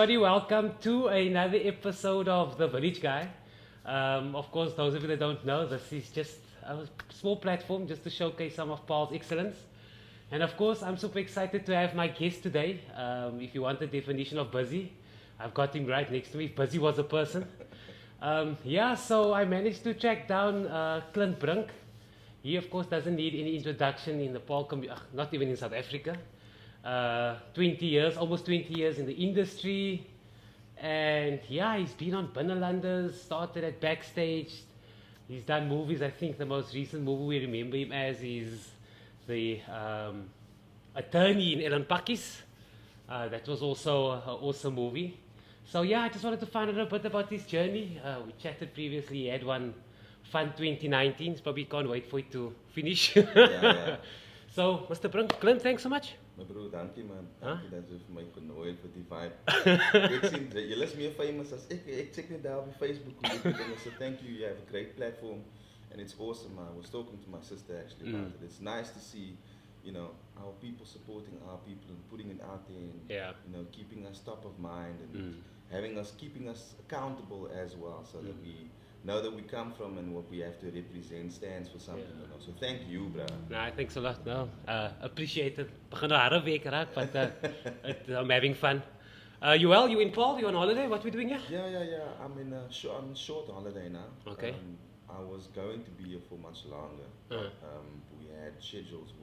everybody, welcome to another episode of The Village Guy. Of course, those of you that don't know, this is just a small platform just to showcase some of Paarl's excellence. And of course, I'm super excited to have my guest today. If you want the definition of busy, I've got him right next to me. If busy was a person. So I managed to track down Clint Brink. He, of course, doesn't need any introduction in the Paarl community, not even in South Africa. 20 years, almost 20 years in the industry. And yeah, he's been on Binnelanders, started at Backstage. He's done movies. I think the most recent movie we remember him as is the attorney in Ellen Pakis. That was also an awesome movie. So yeah, I just wanted to find out a bit about his journey. We chatted previously. He had one fun 2019. Probably can't wait for it to finish. Ja. So, Mr. Brink, Clint, thanks so much. My bro, dankie man. Huh? Dankie dat jy vir my genooi het vir die vibe. Ek sien julle is meer famous as ek. Ek check net daar op Facebook hoe dit dinge. So thank you. You have a great platform and it's awesome. I was talking to my sister actually about it. It's nice to see, you know, our people supporting our people and putting it out there and you know, keeping us top of mind and keeping us accountable as well, so that we know that we come from and what we have to represent stands for something, you know. So thank you, bro. Nah, thanks a lot. No, appreciate it. Begin 'n harde week raak, but I'm having fun. You well? You in Paarl? You on holiday? What we doing here? Yeah. I'm on short holiday now. Okay. I was going to be here for much longer. We had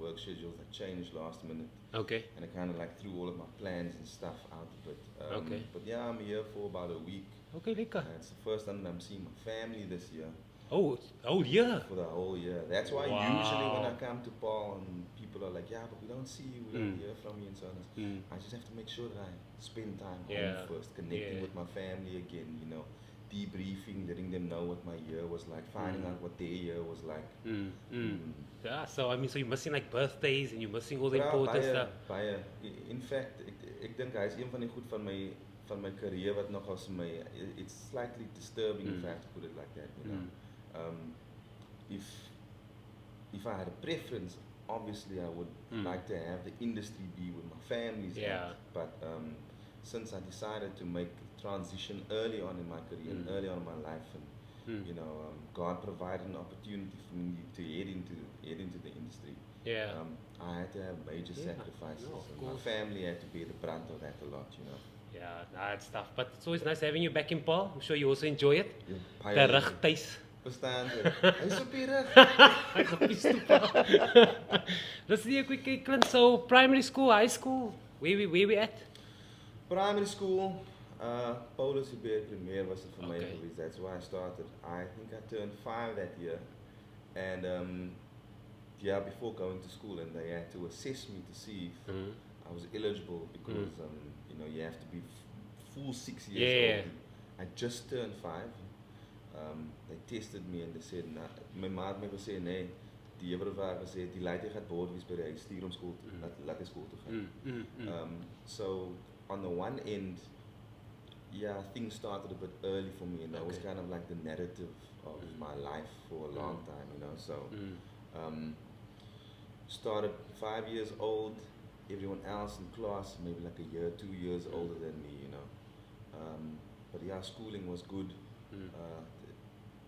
work schedules that changed last minute. Okay. And I kind of like threw all of my plans and stuff out of it. Okay. But yeah, I'm here for about a week. Okay, lekker. It's the first time that I'm seeing my family this year. Oh, yeah. For the whole year. That's why usually when I come to Paarl and people are like, yeah, but we don't see you, we don't hear from you and so on. I just have to make sure that I spend time home first, connecting with my family again, you know, debriefing, letting them know what my year was like, finding out what their year was like. Yeah, so I mean, so you're missing like birthdays and you're missing all the important stuff. Baie. In fact, ek dink hy is een van die goed van my career wat nog as my, it's slightly disturbing if I have to put it like that, you know. If I had a preference, obviously I would like to have the industry be with my families. Yeah. But since I decided to make the transition early on in my career and early on in my life, and you know, God provided an opportunity for me to head into the industry. Yeah. I had to have major sacrifices. No, of And my course. family had to bear the brunt of that a lot, you know. Yeah, nah, it's tough. But it's always nice having you back in Paarl. I'm sure you also enjoy it. Baie- Terug tuis. Verstaan jy? Hy's op die rug. Hy's op die stoep. Let's see a quick Clint. So, primary school, high school, where we at? Primary school, Paulus Premier was it for my Okay. movies. That's why I started. I think I turned 5 that year. And before going to school, and they had to assess me to see if I was eligible because you know, you have to be full 6 years old. I just turned 5. They tested me and they said, nah, my ma het my gesê nee, die juffrou het gesê die laat jy gaan board wees by die huis, stuur hom skool toe, laat hy skool toe gaan. So on the one end, yeah, things started a bit early for me, and that was kind of like the narrative of my life for a long time, you know. So started 5 years old, everyone else in class maybe like a year, 2 years older than me, you know. But yeah, schooling was good.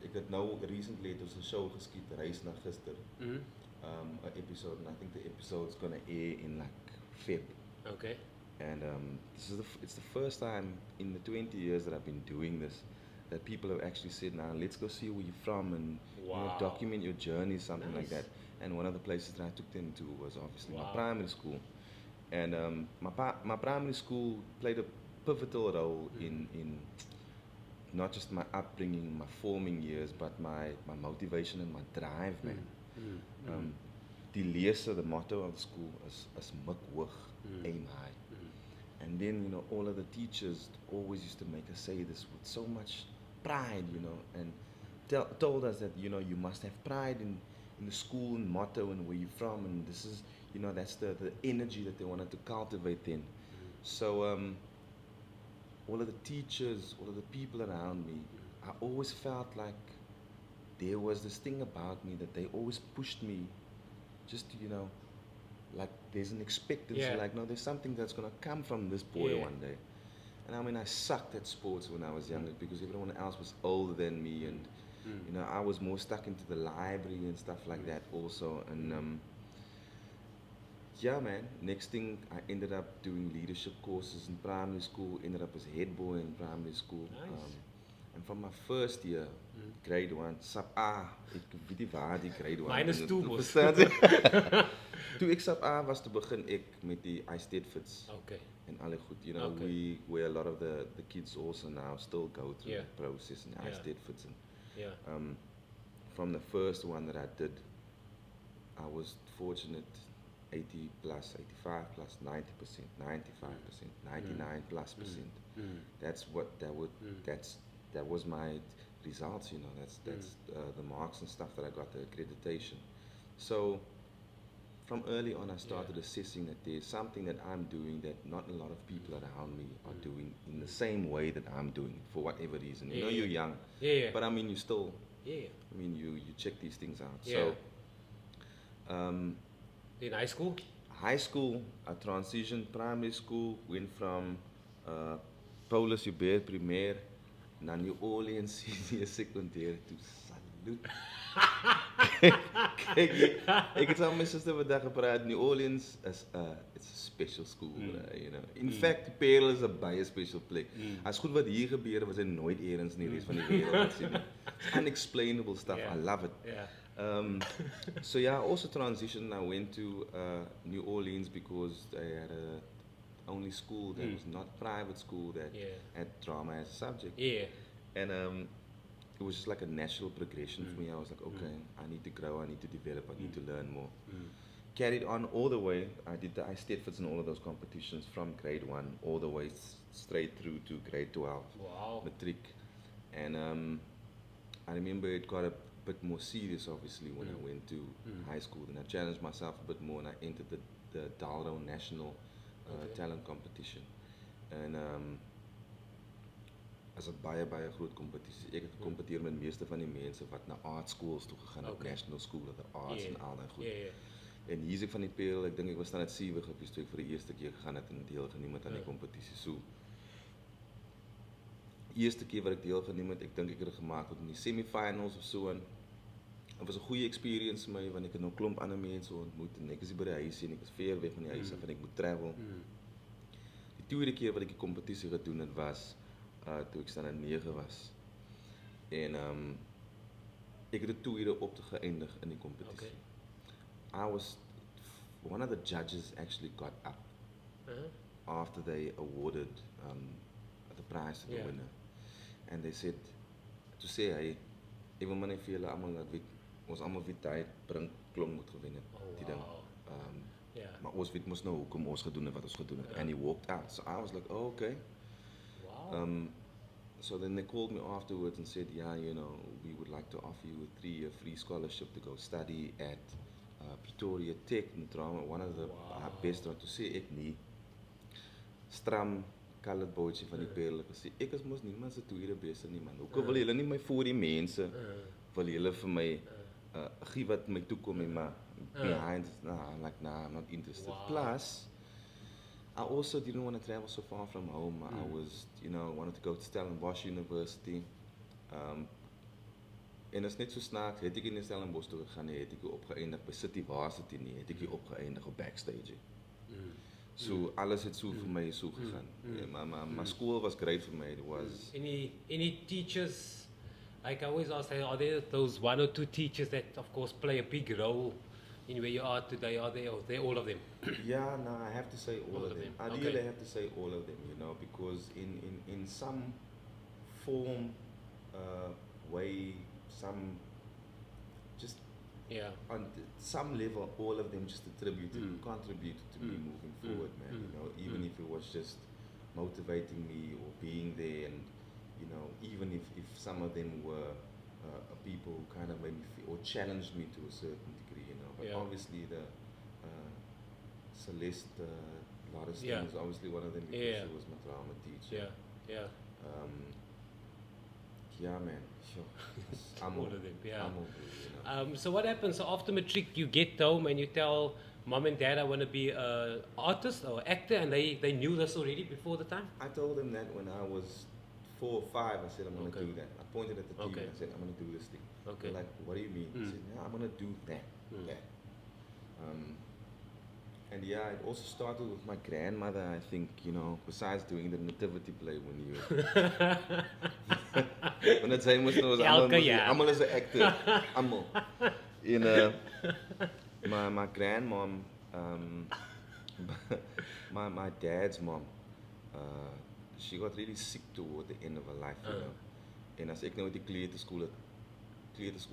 Ek het nou recently, it was a show geskiet, Reis na Gister, an episode, and I think the episode's gonna air in like Feb. Okay. And it's the first time in the 20 years that I've been doing this that people have actually said, now let's go see where you're from and you know, document your journey, something like that. And one of the places that I took them to was obviously my primary school. And my primary school played a pivotal role in not just my upbringing, my forming years, but my motivation and my drive, man. Die lese, the motto of the school is mik hoog, aim high. And then, you know, all of the teachers always used to make us say this with so much pride, you know, and told us that, you know, you must have pride in the school and motto and where you're from, and this is, you know, that's the energy that they wanted to cultivate then. So all of the teachers, all of the people around me, I always felt like there was this thing about me that they always pushed me just to, you know, like there's an expectancy, like, no, there's something that's going to come from this boy one day. And I mean, I sucked at sports when I was younger because everyone else was older than me, and you know, I was more stuck into the library and stuff like that also. And yeah, man. Next thing, I ended up doing leadership courses in primary school. Ended up as head boy in primary school. Nice. And from my first year, grade 1, sub A, ek weet nie waar die grade 1 Minus 2 mos. verstaan jy? Toe ek sub A was, toe begin ek met die I-State fits. Okay. And alle goed, you know, Okay. where a lot of the kids also now still go through Yeah. the process and Yeah. I-State fits. And, Yeah. from the first one that I did, I was fortunate 80 plus, 85 plus, 90%, 95%, 99 plus percent. That's what that would, that was my results, you know, that's the marks and stuff that I got, the accreditation. So from early on I started assessing that there's something that I'm doing that not a lot of people around me are doing in the same way that I'm doing it, for whatever reason. You know, you're young, but I mean, you still, I mean, you check these things out. So in high school? High school, I transitioned. Primary school, went from Paulus Hubert Primair na New Orleans Senior Secundair to Salute. Kijk, ek het saam met my suster vandag gepraat. New Orleans is it's a special school, you know. In fact, Paarl is 'n baie special plek. As goed wat hier gebeur, was hy nooit eers in die res van die wêreld gesien nie. It's unexplainable stuff. I love it. So yeah, I also transitioned. I went to New Orleans because they had a only school that was not private school that had drama as a subject. And it was just like a natural progression for me. I was like, okay, I need to grow, I need to develop, I need to learn more. Carried on all the way. I did the I-State fits in all of those competitions from grade 1 all the way straight through to grade 12. Wow. Matric. And I remember it got a bit more serious, obviously, when I went to high school. And I challenged myself a bit more, and I entered the Dalro National Talent Competition. And as 'n baie groot kompetisie. Ek het gekompeteer met meeste van die mense wat na art schools toe gegaan het, national school of the arts en al daai goed. En hier is ek van die Paarl, ek dink ek was dan net 7 gewees toe ek vir die eerste keer gegaan het en deelgeneem het aan die kompetisie. So eerste keer wat ek deelgeneem het, ek dink ek het gemaak tot in die semifinals of so. En het was 'n goeie experience vir my want ek het nou 'n klomp ander mense ontmoet en ek is by die huis en ek is ver weg van die huis af en ek moet travel. Die tweede keer wat ek die kompetisie gedoen het was toe ek standaard 9 was. En ek het die tweede op te geëindig in die kompetisie. I was, one of the judges actually got up after they awarded the prize to the winner. And they said, to say, hey, ek wil maar net vir julle almal laat weet, ons almal weet hy Brink klomp moet gewen het, die ding. Maar ons weet mos nou hoekom ons gedoen het wat ons gedoen het. And he walked out. So I was like, oh, okay. Wow. So then they called me afterwards and said, yeah, you know, we would like to offer you a 3-year free scholarship to go study at Pretoria Tech in drama, one of the best, to say ek nie. Stram, colored boytjie van die Paarl gesê, ek is mos niemand se tweede beste nie man. Hoekom wil julle nie my voor die mense, wil julle vir my gee wat my toekom en maar behind, I'm like, nah, I'm not interested. Plus, I also didn't want to travel so far from home. I was, you know, wanted to go to Stellenbosch University. En is net so snaaks, het ek in Stellenbosch toe gegaan, het ek opgeëindig by City Varsity nie, het ek opgeëindig op backstage. So alles het so vir my so gegaan. My school was great for me. It was any teachers, like I always ask, are there those 1 or 2 teachers that of course play a big role in where you are today? Are they all of them? Yeah, no, I have to say all of them. I really have to say all of them, you know, because in some form, way, some just on some level, all of them just contributed to me moving forward, man. You know, even if it was just motivating me or being there, and you know, even if some of them were people who kind of made me feel or challenged me to a certain degree, you know. But obviously the Celeste Lauriston is obviously one of them because she was my drama teacher. Yeah, man. Sure. I'm all of them. So what happens? So after matric, you get home and you tell mom and dad, I want to be an artist or actor, and they knew this already before the time? I told them that when I was 4 or 5. I said, I'm going to Okay. do that. I pointed at the TV Okay. and I said, I'm going to do this thing. Okay. They're like, what do you mean? I said, yeah, I'm going to do that. That. And yeah, it also started with my grandmother, I think, besides doing the nativity play when you... when het zijn moest, was allemaal as an actor. Allemaal. And my grandmom, my dad's mom, she got really sick toward the end of her life, En as ek nou uit die kleuterskool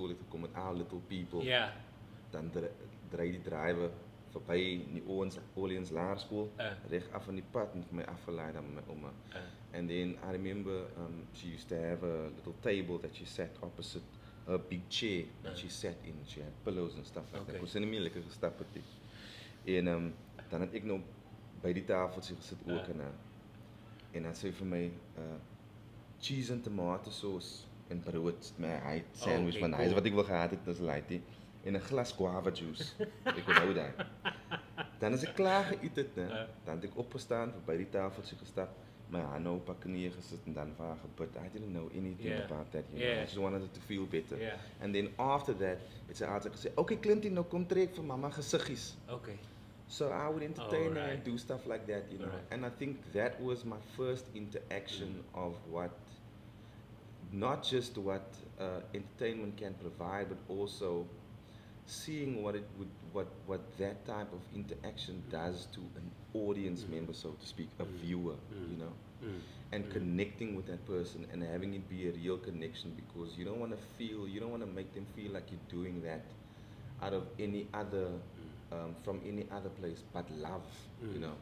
het gekom met our little people, dan draai die driver verby New Orleans Laerskool, reg af van die pad en vir my afgelaai dan met my ouma. And then I remember she used to have a little table that she sat opposite a big chair that she sat in. She had pillows and stuff like that. Ons het nie meer lekker gestap het nie. En dan het ek nou by die tafeltjie gesit ook en dan sê vir my cheese and tomato sauce en brood, my sandwich van hy is wat ek wil gehad het, dis laaitie. En 'n glas guava juice. Ek onthou daai. Dan as ek klaar geëet het, dan het ek opgestaan, by die tafeltjie gestap, my hande op haar knieë gesit en dan vir haar gebid. I didn't know anything about that, you know. I just wanted her to feel better. And then after that, het sy altyd gesê, "Okay, Clint, nou kom trek vir mamma gesiggies." Okay. So I would entertain her and do stuff like that, you know. And I think that was my first interaction of not just what entertainment can provide, but also seeing what that type of interaction does to an audience member, so to speak, a viewer, you know, and connecting with that person and having it be a real connection, because you don't want to make them feel like you're doing that out of any other, from any other place but love, you know.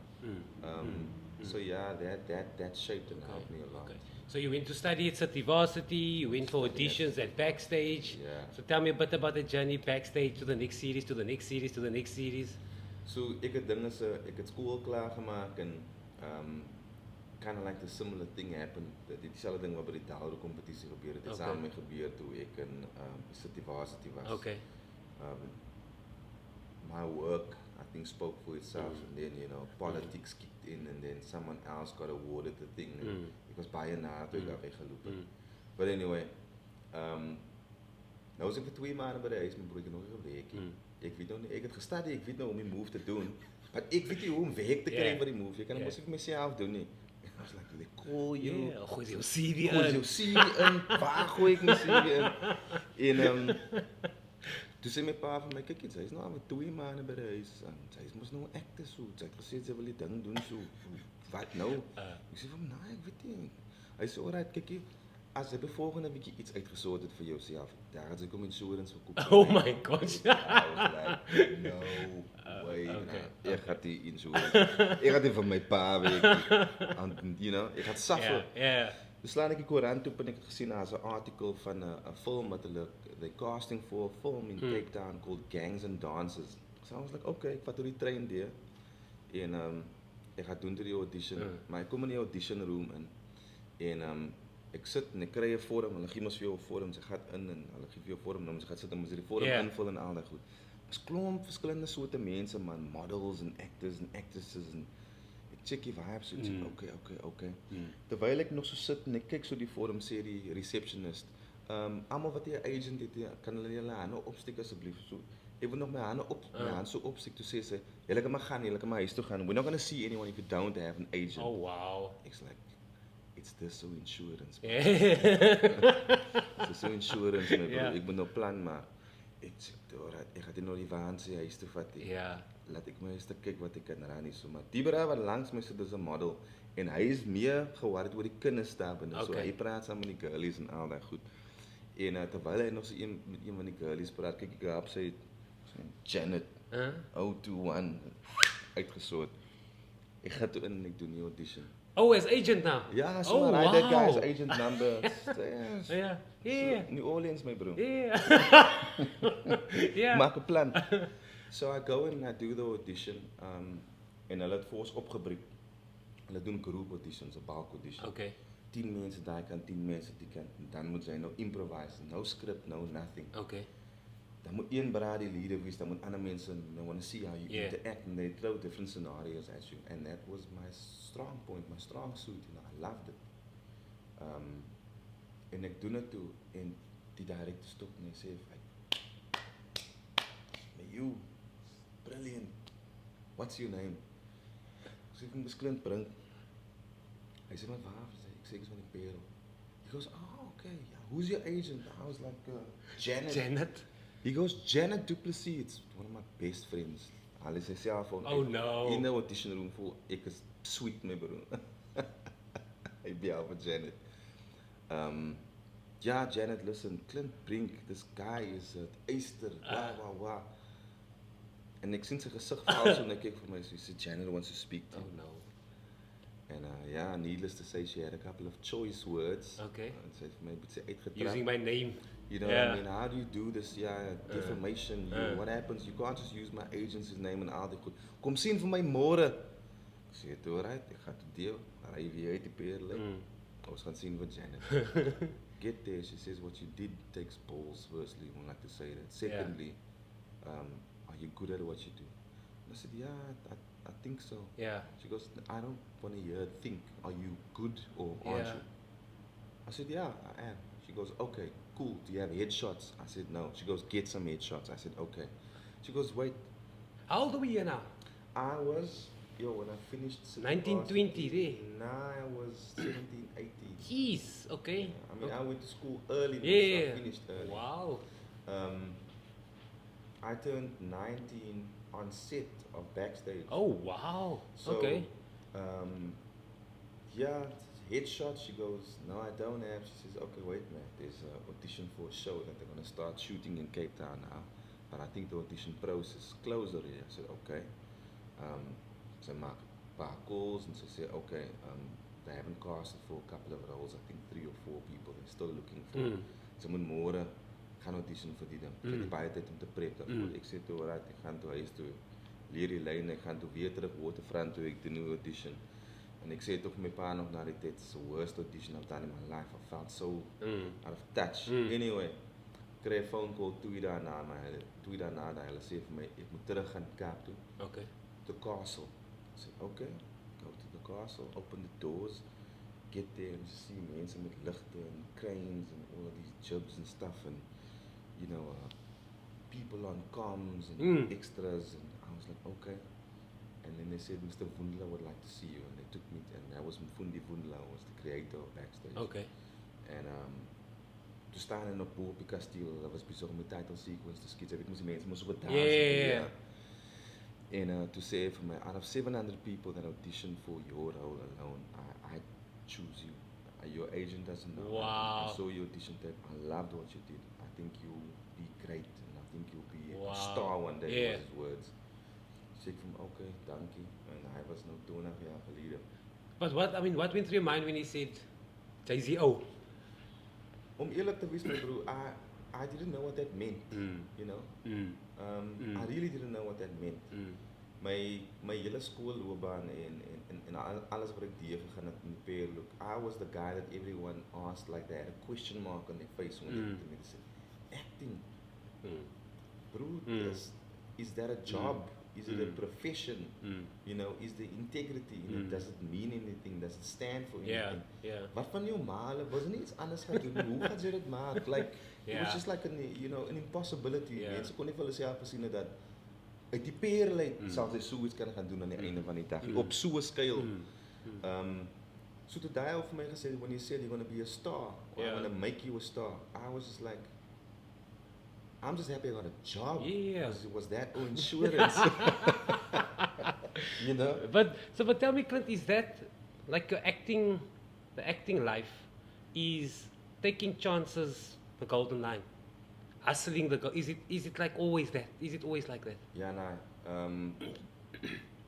So yeah, that shaped and helped me a lot. Okay. So you went to study at City Varsity, you went for auditions at Backstage. Yeah. So tell me a bit about the journey backstage to the next series, to the next series, to the next series. So ek het school klaargemaak en kind of like the similar thing happened. Dieselfde ding wat by die Daalder kompetisie gebeur het, saam met gebeur toe ek in City Varsity was. Okay. My work, I think, spoke for itself, and then, you know, politics kicked in, and then someone else got awarded the thing. Ek was baie na toe ek daar weggeloop het. But anyway, nou was ek vir 2 maande by die huis, my broer het nog gewerk. Ek weet nou nie, ek het gestudy, ek weet nou om die move te doen, maar ek weet nie hoe om werk te kry vir die move. Jy kan mos nie vir myself doen nie. I was like, they call you. Yeah, gooi jou CV in. Gooi jou CV in. Waar gooi ek my CV in? En toe sê my pa vir my, kyk iets, hy is nou al 2 maande by die huis, hy is mos nou actor so, sy het gesê, sy wil die ding doen so, wat nou? Ek sê vir hom, nee, ek weet nie. Hy sê, alright, kykie, as hy by volgende week iets uitgesoord het vir jouself, daar het sy kom insurance verkoop. Oh my gosh. I was like, no way, ek gaat die insurance, ek gaat die van my pa weet, you know, ek gaat suffer. Dus slaan ek die koerant op en ek het gesien as 'n artikel van 'n film wat they casting for a film in Cape Town called Gangs and Dances. So I was like, okay, ek vat door die trein deur en ek gaan doen die audition, maar ek kom in die audition room in en ek sit en ek kry 'n vorm, hulle gee mos vir jou 'n vorm, jy gaan in en hulle gee vir jou 'n vorm, dan moet jy gaan sit en moet jy die vorm invul en al daai goed. Ons klomp verskillende soorte mense man, models en actors en actresses en check die vibes, so ek sê, okay. Terwyl ek nog so sit en ek kyk so die vorm, sê die receptionist, almal wat jy 'n agent het, kan hulle julle hande opsteek asseblief, so, ek wil nog my hande so opsteek, toe sê sy, julle kan maar gaan, julle kan maar huis toe gaan, we're not gonna see anyone if you don't have an agent. Oh wow. Ek's like, it's this so insurance, man. It's so insurance, my bro, ek moet nou plan, maar ek sê, ek gaan dit nou die waan sê, huis toe vat, laat ek my eens te kyk wat ek kan raar nie, so, maar die braai wat langs my sit is 'n model, en hy is meer gewaard oor die kinders daar binne, so hy praat saam met die girlies en al daai goed, en terwyl hy nog so met een van die girlies praat, kyk ek op sy Janet, 021, uitgesoort, ek ga toe in en ek doen die audition. Oh, as agent now? Ja, so maar hy that guy's agent number, New Orleans, my bro. Maak 'n plan. So I go and I do the audition, en hulle het vir ons opgebreek. Hulle doen group auditions, 'n bulk audition. Okay. 10 mense daai kant, 10 mense die kant. En dan moet jy nou improvise, no script, no nothing. Okay. Dan moet een braai die leader wees, dan moet ander mense, they want to see how you interact, and they throw different scenarios at you. And that was my strong point, my strong suit, I loved it. En ek doen dit toe, en die director stop en hy sê, "Hey, you, brilliant, what's your name?" Ek sê, "Ek is Clint, Brink." Hy sê, "Wat waar?" Ek sê, "Ek is van die Paarl." He goes, "Oh, okay, yeah. Who's your agent?" I was like, "Janet." Janet? He goes, "Janet Duplessis, it's one of my best friends." Hulle sê self van, Oh no. In the audition room voor, ek is sweet my bro. Hy bel vir Janet. Yeah, Janet, listen, Clint Brink, this guy is Easter, wah. En ek sien sy gesig val so en ek kyk vir my, so she said, "Janet wants to speak to you." Oh no. And yeah, needless to say, she had a couple of choice words. Okay. And sy het vir my bietjie uitgetrap. Using my name. You know what I mean? How do you do this? Yeah, defamation. What happens? You can't just use my agency's name and al die goed. Kom sien vir my môre. Ek sê, "Dit alright, ek gaan te deel. Ry weer uit die Paarl. Ons gaan sien vir Janet." Get there, she says, "What you did takes balls, firstly, I would like to say that. Secondly, are you good at what you do?" And I said, "Yeah, I think so." Yeah. She goes, "I don't want to hear think, are you good or aren't you?" I said, "Yeah, I am." She goes, "Okay, cool. Do you have headshots?" I said, "No." She goes, "Get some headshots." I said, "Okay." She goes, "Wait." How old are we here now? I was, when I finished 1920, there. Nah, I was 17, 18. Jeez, okay. Yeah, I mean, I went to school early, so I finished early. Wow. I turned 19 on set of Backstage. Oh, wow. So, okay. Yeah, headshot. She goes, "No, I don't have." She says, "Okay, wait, man. There's an audition for a show that they're gonna start shooting in Cape Town now, but I think the audition process is closed already." I said, "Okay." Sy maak 'n paar calls and she said, "Okay, they haven't casted for a couple of roles. I think 3 or 4 people. They're still looking for." Sy moet môre gaan audition vir die ding. Sy het nie baie tyd om te prep daarvoor. Ek sê toe, "Alright, ek gaan toe huis toe, leer die lyn, ek gaan toe weer terug Waterfront toe ek doen 'n audition." En ek sê toe vir my pa nog na die tyd, "It's the worst audition I've done in my life. I felt so out of touch." Anyway, kry 'n phone call 2 dae na dat hulle sê vir my, ek moet terug gaan Kaap toe. Okay. The castle. I said, "Okay, go to the castle, open the doors, get there and just see mense met ligte and cranes and all of these jibs and stuff and, people on comms and extras." And I was like, "Okay." And then they said, "Mr. Vundla would like to see you." And they took me, and that was Mfundi Vundla, was the creator of Backstage. Okay. En toe staan en op die kasteel, dat was besig om die title sequence te skiets. Ek weet mos die mense moes op 'n dans. Yeah. En to say for me, out of 700 people that auditioned for your role alone, I choose you. Your agent doesn't know. Wow. I saw your audition tape. I loved what you did. I think you'll be great, and I think you'll be a star one day. Yeah. Was his words. Sê ek vir hom, "Okay, dankie." En hy was nou 20 jaar gelede. But what went through your mind when he said, "JZO"? Om eerlik te wees, my broer, I didn't know what that meant, you know. I really didn't know what that meant. My hele skoolloopbaan en alles wat ek deur gegaan het in die Paarl, look, I was the guy that everyone asked, like they had a question mark on their face when they looked at me. They said, "Acting, bro, is that a job? Is it a profession? Is the integrity in it? Does it mean anything? Does it stand for anything?" Yeah. Wat van jou ma, hulle was nie iets anders gaan doen. Hoe gaan sy dit maak? Like, it was just like an impossibility. Mense kon nie vir hulle self gesien het dat uit die Paarl uit sal sy so iets kan gaan doen aan die einde van die dag. Op so 'n skaal. So toe daai ou vir my gesê, "When you said you're going to be a star, or I'm going to make you a star," I was just like, I'm just happy I got a job. Yeah. Was that or insurance? You know? But tell me, Clint, is that like the acting life is taking chances, the golden line, hustling is it like always that? Is it always like that? Yeah, no.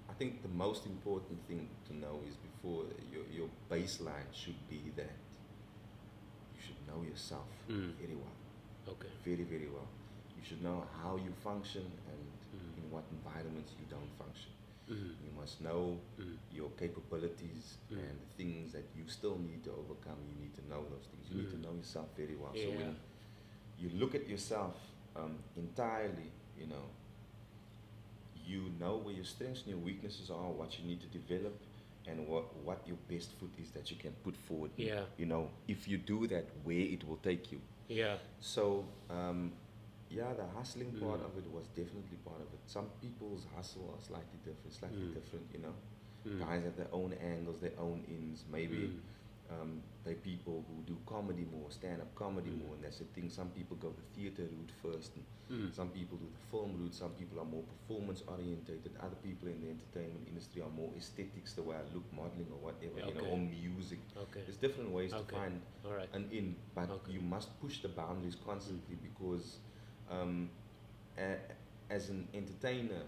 I think the most important thing to know is before your baseline should be that you should know yourself very well. Okay. Very, very well. You should know how you function and in what environments you don't function. You must know your capabilities and the things that you still need to overcome. You need to know those things. You need to know yourself very well. So when you look at yourself entirely, you know, you know where your strengths and your weaknesses are, what you need to develop, and what your best foot is that you can put forward. Yeah. You know, if you do that, where it will take you. Yeah. So, yeah, the hustling part of it was definitely part of it. Some people's hustle are slightly different, you know. Guys have their own angles, their own ins. Maybe they people who do comedy more, stand-up comedy more, and that's the thing. Some people go the theater route first, and some people do the film route. Some people are more performance-orientated. Other people in the entertainment industry are more aesthetics, the way I look, modeling or whatever, you know, or music. Okay. There's different ways to Okay. find Alright. an in, but Okay. you must push the boundaries constantly because as an entertainer,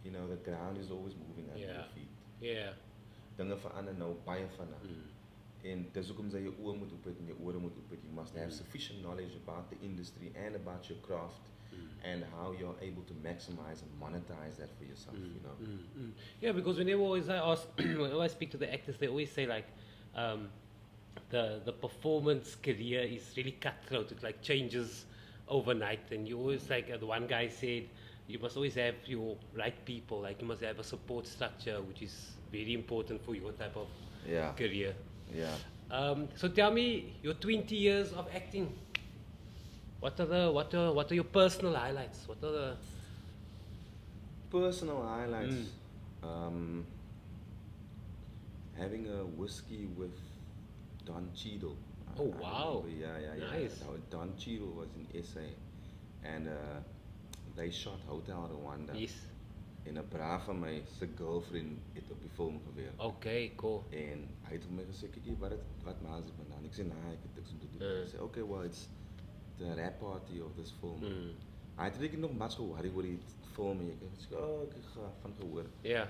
you know, the ground is always moving under your feet. Yeah. Dinge verander nou baie vinnig. En dis hoekom jy jou oë moet oop het en jou ore moet oop het. You must have sufficient knowledge about the industry and about your craft and how you're able to maximize and monetize that for yourself, you know. Yeah, because whenever I ask, whenever I speak to the actors, they always say like, the performance career is really cutthroat. It like changes overnight, and you always like the one guy said, you must always have your right people. Like you must have a support structure, which is very important for your type of career. Yeah. So tell me, your 20 years of acting. What are your personal highlights? What are the personal highlights? Having a whiskey with Don Cheadle. Oh wow! Yeah. Nice. Don Cheadle was in SA, and they shot Hotel Rwanda. Yes. En 'n bra van my se girlfriend het op die film gewerk. Okay, cool. En hy het vir my gesê, kyk wat maak jy vandaan? Ek sê nee, ek het niks om te doen. Hy sê okay, well it's the rap party of this film. Hy het ek nog mats gehoor oor die film en ek sê ek gaan van gehoor. Yeah.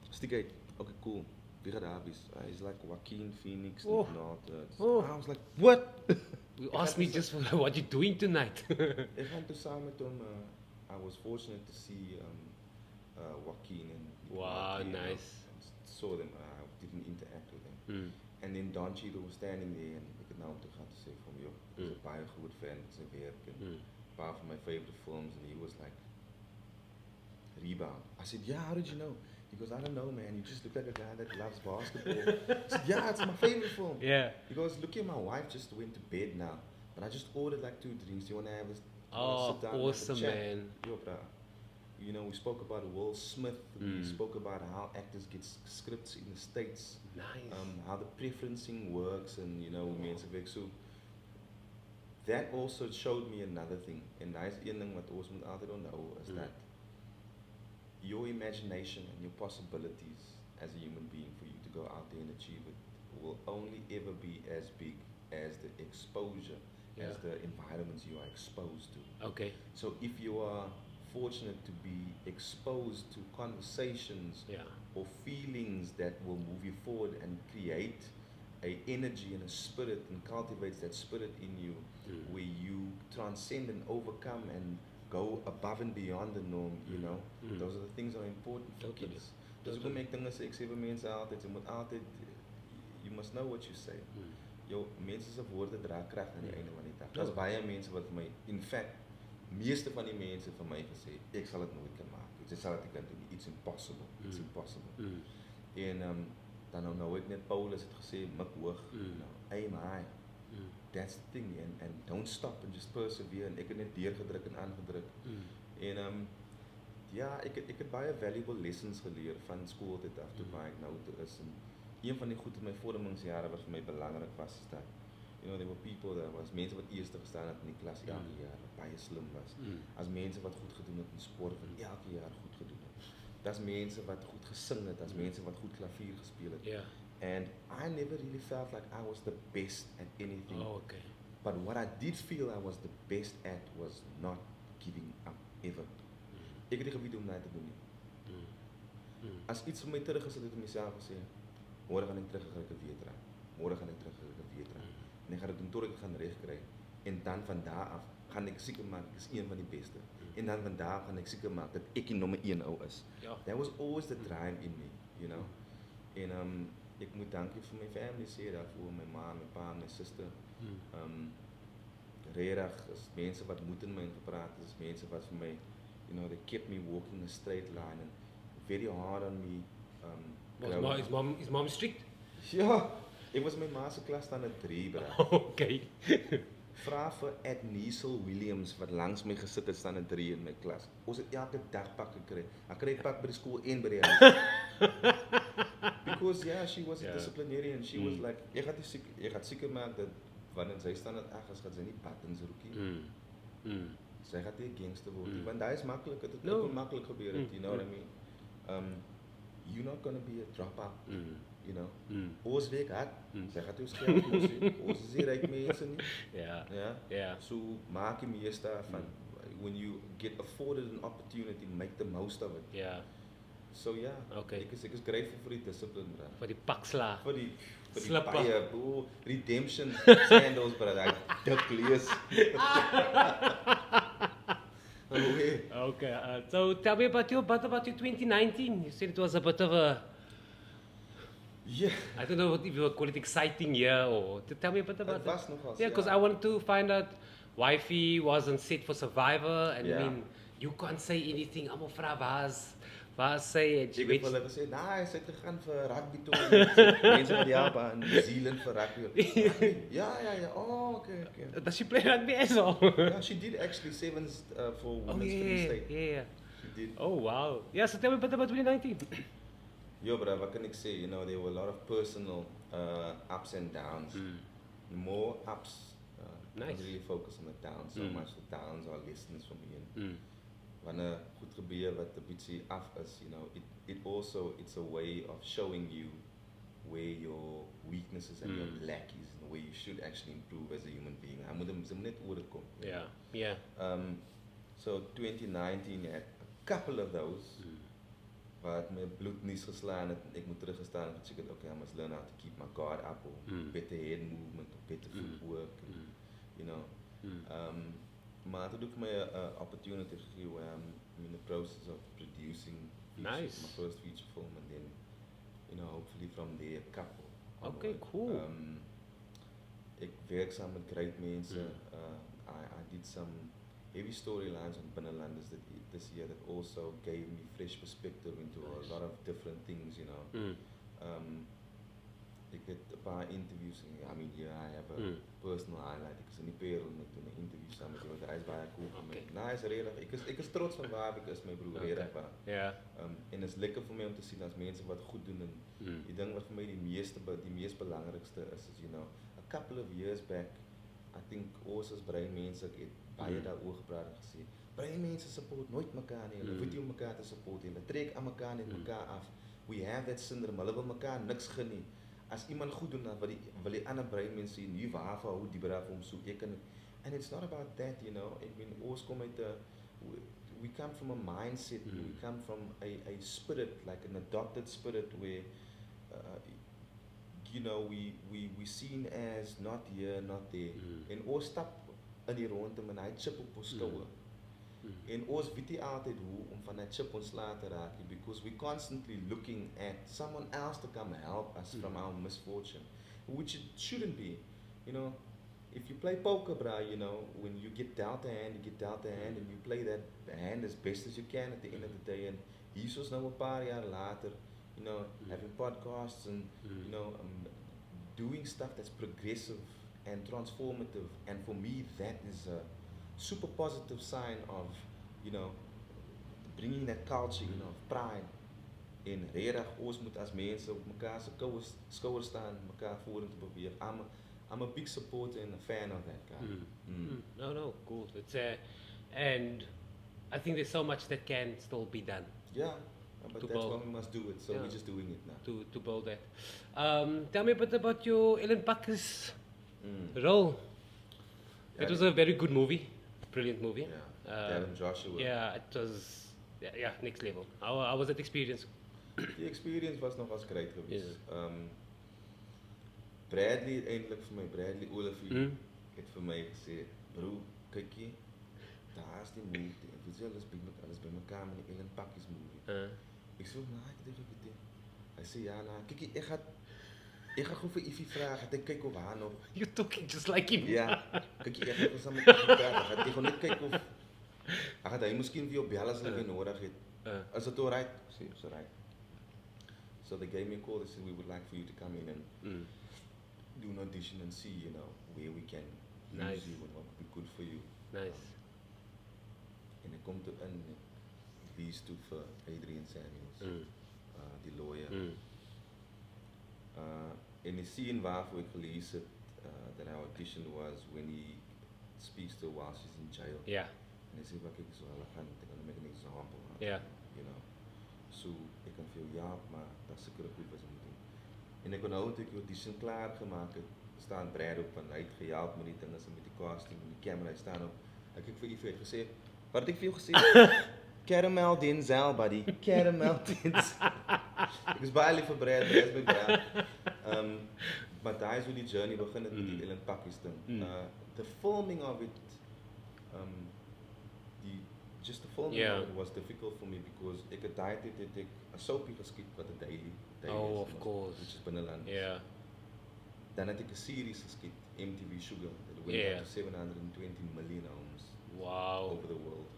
Stiek uit. Okay, cool. Wie gaat daar wees? He's like Joaquin Phoenix. Oh. I was like, what? You asked me just for what you doing tonight. Ek gaan toe saam met hom. I was fortunate to see Joaquin and wow, nice. Saw them. I didn't interact with them. And then Don Cheadle was standing there, and ek het nou toe gaan sê van jou, is 'n baie groot fan van sy werk en paar van my favorite films, and he was like, Rebound. I said, yeah, how did you know? He goes, I don't know, man. You just look like a guy that loves basketball. I said, yeah, it's my favorite film. Yeah. He goes, look here, my wife just went to bed now, but I just ordered like 2 drinks. Do you want to have a sit down, awesome, have a chat? man. Yo, bro. You know, we spoke about Will Smith. We spoke about how actors get scripts in the States. Nice. How the preferencing works, and you know, mense werk so. That also showed me another thing. En daai is een ding wat ons moet altyd onthou is that your imagination and your possibilities as a human being for you to go out there and achieve it will only ever be as big as the exposure, as the environments you are exposed to. Okay. So if you are fortunate to be exposed to conversations or feelings that will move you forward and create a energy and a spirit and cultivates that spirit in you where you transcend and overcome and go above and beyond the norm, you know. Those are the things that are important for kids. Dus ook om ek dinge sê, ek sê vir mense altyd, jy moet altyd, you must know what you say. Jou mense se woorde dra krag aan die einde van die dag. Daar's baie mense wat vir my, in fact, meeste van die mense vir my gesê, ek sal dit nooit kan maak. Ek sal dit nie kan doen. It's impossible. It's impossible. En dan nou ek net Paulus het gesê, mik hoog, you know, aim high. That's the thing, and don't stop and just persevere. En ek het net deurgedruk en aangedruk. En ja, ek het baie valuable lessons geleer van skool dit af toe waar ek nou toe is. En een van die goed in my vormingsjare wat vir my belangrik was is dat, you know, there were people, there was mense wat eerste gestaan het in die klas elke jaar, wat baie slim was. As mense wat goed gedoen het in sport, wat elke jaar goed gedoen het. Daar's mense wat goed gesing het, daar's mense wat goed klavier gespeel het. Yeah. And I never really felt like I was the best at anything. Oh, okay. But what I did feel I was the best at was not giving up ever. Ek het nie geweet hoe om dit te doen nie. As iets vir my terug is, het ek myself gesê, môre gaan ek terug gaan ek weer draai. Môre gaan ek terug gaan ek weer draai. En ek gaan dit doen tot ek gaan reg kry. En dan van daar af gaan ek seker maak ek is een van die beste. En dan van daar gaan ek seker maak dat ek die nommer 1 ou is. That was always the drive in me, you know. En ek moet dankie vir my family sê daarvoor, my ma, my pa, my sister. regtig is mense wat moed in my gepraat het, is mense wat vir my, you know, they kept me walking a straight line and very hard on me. Is mom strict? Ja, ek was my ma se klas dan 'n 3, bro. Okay. Vra vir Adniesel Williams wat langs my gesit het staan 'n 3 in my klas. Ons het elke dag pak gekry. Ek kry pak by die skool en by die huis. Because yeah, she was a disciplinarian. She was like, jy gaan seker maak dat wanneer sy staan dat ag, as gaan sy nie buttons rookie. Sy gaan nie 'n gangster word nie, want daai is maklik, dit het ook maklik gebeur het, you know what I mean? You're not gonna be a dropout. You know, ons werk hard, sy gaan jou skerp mos, ons is nie ryk mense nie. Ja. So maak die meeste van, when you get afforded an opportunity, make the most of it. Ja. So ja, Okay. ek is grateful vir die discipline, bro. Vir die pakslaag. Vir die Slippe. baie, redemption sandals, bro, daai dik lees. Okay, so tell me about your 2019. You said it was a bit of a, Yeah. I don't know if you would call it exciting year or tell me a bit about Het was nogals, Yeah, because I wanted to find out wifey wasn't set for Survivor and I mean, you can't say anything. I'm vra waar sê Ek het hulle gesê, nee, sy het gegaan vir rugby toe. Mense wat Japan, New Zealand vir rugby. Ja, okay. Does she play rugby as well? Yeah, she did actually sevens for women's Free State. Yeah. She did. Oh wow. Yeah, so tell me a bit about 2019. Yo, bro, what can I say? You know, there were a lot of personal ups and downs. More ups. Nice. I really focus on the downs. So much the downs are lessons for me. Wanneer goed gebeur wat 'n bietjie af is, you know, it's a way of showing you where your weaknesses and your lack is and where you should actually improve as a human being. I moet hom net oorkom. Yeah. So 2019 had a couple of those. Waar my bloed nies geslaan het, ek moet teruggestaan en gecheck het, okay, I must learn how to keep my guard up or better head movement, or better footwork, you know. Maar het ook my 'n opportunity gegee where I'm in the process of producing my first feature film and then, you know, hopefully from there a couple. Okay, cool. Ek werk saam met great mense. I did some heavy storylines on Binnelanders this year that also gave me fresh perspective into a lot of different things, you know. Ek het 'n paar interviews en I mean, I have a personal highlight. Ek is in die Paarl met 'n interview saam met iemand. Hy is baie cool vir my. Nou, is regtig. Ek is trots van waar ek is, my broer, regtig waar. Ja. En is lekker vir my om te sien as mense wat goed doen en die ding wat vir my die mees belangrikste is, you know, a couple of years back, I think ons as brein mense het baie daaroor gepraat en gesê, brein mense support nooit mekaar nie, hulle weet nie om mekaar te support, hulle trek aan mekaar net mekaar af. We have that syndrome, hulle wil mekaar niks gun nie. As iemand goed doen, dan wil die ander brein mense sien, nie waarvan hoe dieper af om so ek kan. And it's not about that, you know. I mean, ons kom uit we come from a mindset, we come from a spirit, like an adopted spirit where you know, we seen as not here, not there. En ons stap in die rondte met hy chip op ons skouer. En ons weet nie altyd hoe om van dat chip ontslae te raak, because we constantly looking at someone else to come help us from our misfortune, which it shouldn't be. You know, if you play poker, bro, you know, when you get dealt a hand, and you play that hand as best as you can at the end of the day. And hier is nou 'n paar jaar later, you know, having podcasts and, you know, doing stuff that's progressive and transformative. And for me, that is a super positive sign of, you know, bringing that culture, you know, of pride. En regtig, ons moet as mense op mekaar se skouers staan, mekaar vorentoe beweeg. I'm a big supporter and a fan of that guy. No, cool. It's and I think there's so much that can still be done. Yeah, but that's why we must do it. So we're just doing it now. To build that. Tell me a bit about your Ellen Pakker's role. It was a very good movie, brilliant movie. Yeah, Gavin Joshua. Yeah, it was next level. How was that experience? Die experience was nogals great geweest. Bradley het eintlik vir my, Bradley Olivier, het vir my gesê, bro, kykie, daar is die movie, en weet jy, alles by mekaar met die Ellen Pakker's movie. Ek sê, nou, ek dink ek het hy sê, ja, nou, kykie, ek Ek gaan gou vir Ifie vra, gaan ek kyk of haar nog. You're talking just like him. Ja, kyk ek gaan saam met Ifie praat. Gaan ek gaan net kyk of hy miskien vir jou bel as hulle weer nodig het. Is dit alright? Sê, it's alright. So they gave me a call. They said we would like for you to come in and do an audition and see, you know, where we can use you and what would be good for you. Nice. En ek kom toe in these two vir Adrian Samuels, die lawyer. En die scene waarvoor ek gelees het, that our audition was when he speaks to her while she's in jail. Yeah. En hy sê, wat kyk so hulle gaan, they're gonna make an example. Yeah. You know. So ek kan veel ja, maar dat sekere goed was om te doen. En ek onthou toe ek die audition klaar gemaak het, staan Brad op en hy het gehelp met die dinge, met die casting, met die camera, hy staan op. Ek het vir Ifie gesê, wat het ek vir jou gesê? Caramel Denzel, buddy. Caramel Denzel. Ek is baie lief vir Brad, Brad is my Brad. Maar daar is hoe die journey begin het met die Ellen Pakkies ding. The filming of it, just the filming of it was difficult for me because ek het daai tyd het ek 'n soapie geskiet wat 'n daily Oh, is, of course. which is binneland. Yeah. Dan het ek 'n series geskiet, MTV Sugar, that went up to 720 million homes Wow. over the world.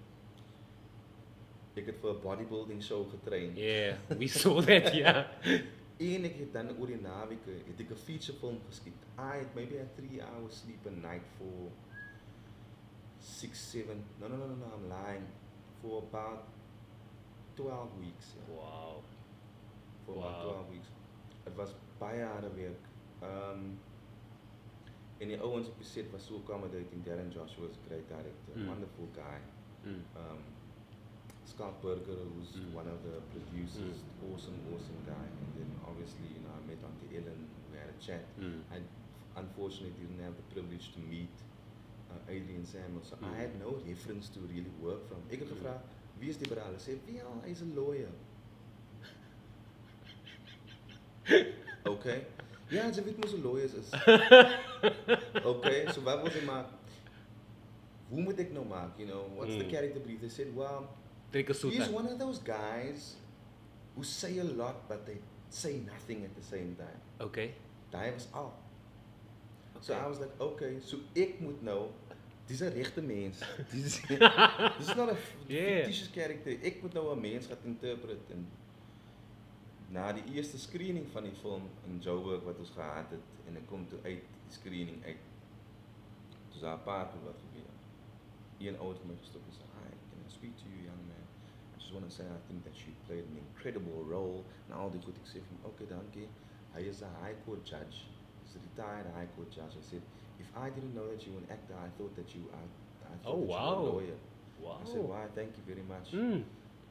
Ek het vir 'n bodybuilding show getrain. Yeah, we saw that, yeah. En ek het dan oor die naweke het ek 'n feature film geskiet. I had maybe a 3-hour sleep a night for 6, 7, no, I'm lying, for about 12 weeks. Yeah. Wow. For about 12 weeks. Het was baie harde werk. En die ouens op die set was so accommodating. Darren Joshua was a great director, wonderful guy. Scott Berger, who's one of the producers, awesome guy. And then obviously, you know, I met Auntie Ellen, we had a chat. I unfortunately didn't have the privilege to meet Adrian Samuels, so I had no reference to really work from. Ek het gevra, wie is die Paarl? Hy sê, well, hy's a lawyer. Okay. Ja, jy weet mos hoe lawyers is. Okay, so wat wil jy maak? Hoe moet ek nou maak, you know? What's the character brief? They said, well, he's one of those guys who say a lot, but they say nothing at the same time. Okay. Daai was al. So I was like, okay, so ek moet nou, dis 'n regte mens. Dis not a fictitious character. Ek moet nou 'n mens gaan interpret en na die eerste screening van die film in Joburg wat ons gehad het en ek kom toe uit die screening uit. Toe daar 'n paar wat gebeur. Een ou het my gestop en sê, "Hi, can I speak to you, young man? I just want to say I think that you played an incredible role." En al die goed ek sê vir hom, "Okay, dankie." Hy is 'n high court judge. He's a retired high court judge. I said, "If I didn't know that you were an actor, I thought that you were a lawyer." Wow. I said, "Why? Thank you very much."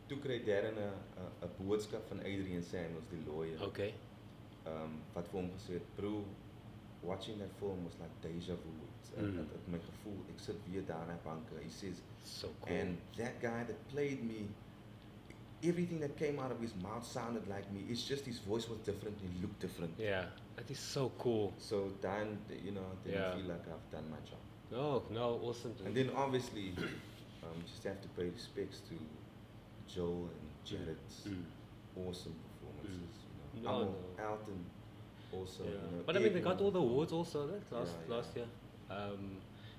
Toe kry Darren 'n boodskap van Adrian Samuels, die lawyer. Okay. Wat vir hom gesê het, "Bro, watching that film was like deja vu." Het my gevoel, ek sit weer daar in banke. He says, so cool. And that guy that played me, everything that came out of his mouth sounded like me. It's just his voice was different, he looked different. Yeah, that is so cool. So then, you know, I didn't feel like I've done my job. No, awesome. And then obviously, just have to pay respects to Joel and Jared's awesome performances. You know, Alton also. Yeah. You know, But I mean, they got all the awards also last year.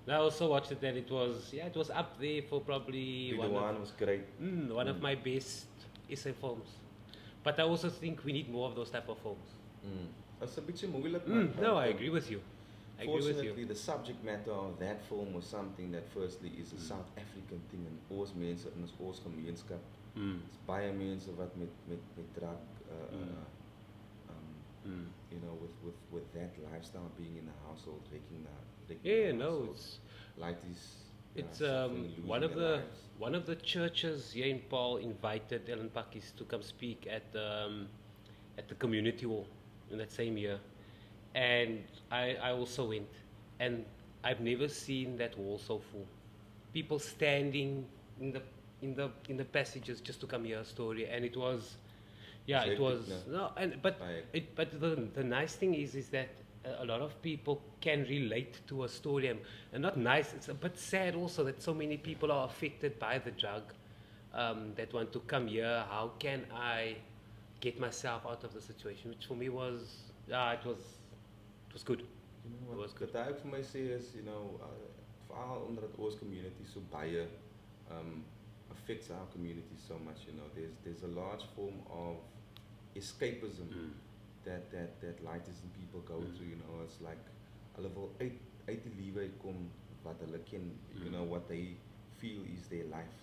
I also watched it and it was up there for probably one was great. One of my best essay films. But I also think we need more of those type of films. That's a bit moeilijk. No, I agree with you. Fortunately, the subject matter of that film was something that firstly is a South African thing en ons mense in ons gemeenskap. It's baie mense wat met drug you know, with that lifestyle being in the household, it's like this. It's one of the churches here in Paarl invited Ellen Pakkies to come speak at the community hall in that same year, and I also went, and I've never seen that hall so full. People standing in the passages just to come hear a story, and it was. Yeah, it was but the nice thing is that a lot of people can relate to a story, and not nice. It's a bit sad also that so many people are affected by the drug, that want to come here. How can I get myself out of the situation? Which for me was It was good. You know It was good. wat ek vir my sê is, veral omdat dit ons community so baie affects our community so much, there's a large form of escapism that lighters and people go through, it's like hulle wil uit die lewe uitkom wat hulle ken, what they feel is their life.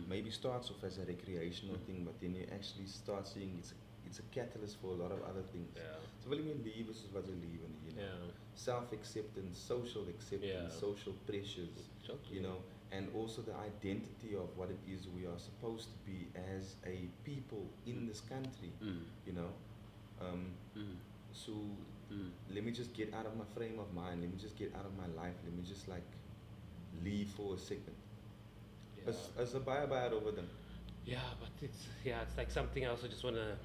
Maybe starts off as a recreational thing, but then you actually start seeing it's a catalyst for a lot of other things. Yeah. So wil jy meer lewe soos wat jy lewe, Yeah. self-acceptance, social acceptance, Yeah. social pressures, Totally. and also the identity of what it is we are supposed to be as a people in this country, So let me just get out of my frame of mind, let me just get out of my life, let me just like leave for a second. As a baie over them. Yeah, but it's like something I also just want to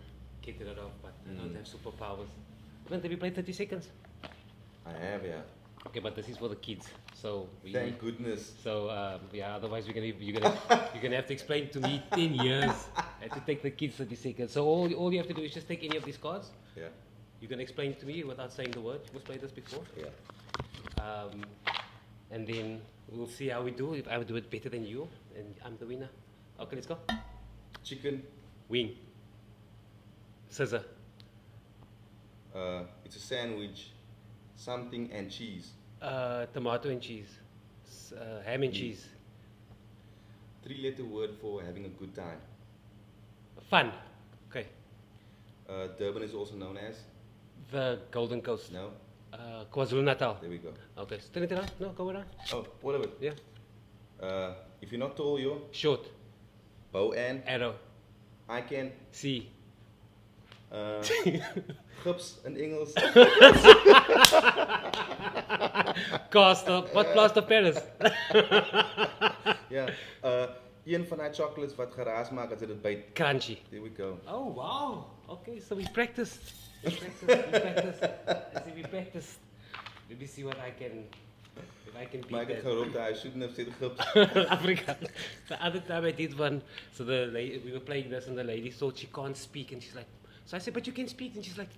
get rid of, but I don't have superpowers. Clint, have you played 30 seconds? I have, yeah. Okay, but this is for the kids, so Thank goodness. So otherwise you're gonna have to explain to me 10 years to take the kids 30 seconds. So all you have to do is just take any of these cards. Yeah. You can explain it to me without saying the word. You've played this before. Yeah. And then we'll see how we do. If I do it better than you, and I'm the winner. Okay, let's go. Chicken. Wing. Scissor. It's a sandwich. Something and cheese. Tomato and cheese. Ham and cheese. 3-letter word for having a good time. Fun. Okay. Durban is also known as? The Golden Coast. No? KwaZulu Natal. There we go. Okay. Turn it around. No, go around. Oh, whatever. Yeah. If you're not tall, you're? Short. Bow and? Arrow. I can? C. Gips in Engels. What plaster Paris? Ja. Een van die chocolates wat geraas maak as jy dit byt. Crunchy. There we go. Oh wow. Okay, so we practiced. We practiced. I see we practiced. Let me see what I can. If I can beat Maar ek het geroep dat I shouldn't have said gips. Africa. The other time I did one, so we were playing this and the lady thought she can't speak and she's like, so I said, but you can speak, and she's like,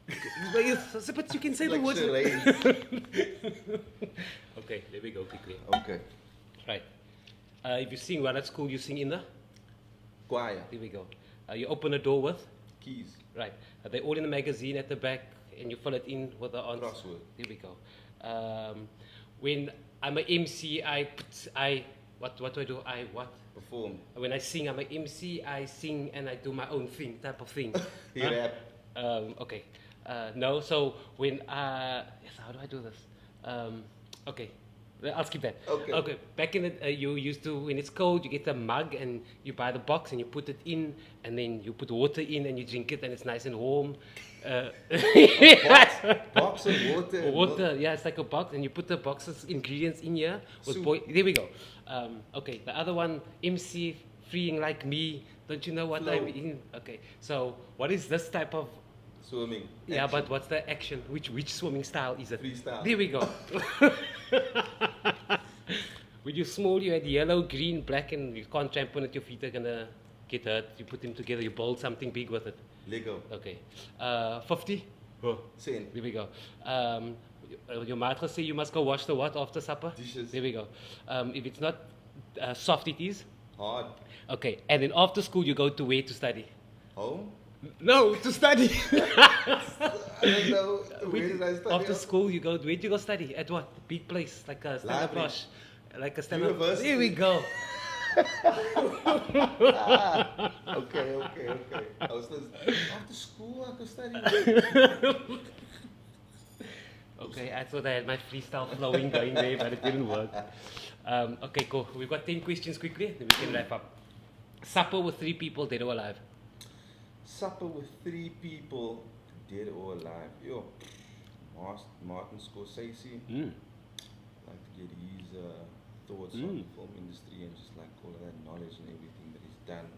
I said, but you can say the Like words. charades. Okay, there we go quickly. Okay. Right. If you sing well at school, you sing in the? Choir. There we go. You open a door with? Keys. Right. They all in the magazine at the back, and you fill it in with the answer. Crossword. There we go. When I'm an MC, what do I do? Perform. When I sing, I'm an MC, I sing and I do my own thing, type of thing. You rap. Okay. No, so when yes, how do I do this? Okay. I'll skip that. Okay. Back in the you used to, when it's cold, you get a mug and you buy the box and you put it in, and then you put water in and you drink it and it's nice and warm. Box of water. Water, yeah, it's like a box, and you put the box's ingredients in here. There we go. Okay, the other one, MC, freeing like me. Don't you know what Flow. I mean? Okay, so what is this type of? Swimming. Yeah, Action. but what's the action? Which swimming style is it? Freestyle. There we go. When you're small, you had yellow, green, black, and you can't tramp on it. Your feet are gonna get hurt. You put them together. You build something big with it. Lego. Okay. 50. Cent. There we go. Your mother say you must go wash the what after supper? Dishes. There we go. If it's not soft, it is? Hard. Okay. And then after school, you go to where to study? Home. No, to study. I don't know. Where did I study? After school, you go. Where do you go study? At what? Big place, like a stand-up Library. rush, like a stand-up. University. There we go. Okay. I was listening. After school, I could study. Okay, I thought I had my freestyle flowing going there, but it didn't work. Okay, cool. We've got 10 questions quickly, then we can wrap up. Supper with 3 people, dead or alive? Supper with 3 people, dead or alive. Yo, Martin Scorsese. Like to get his thoughts on the film industry and just like all of that knowledge and everything that he's done.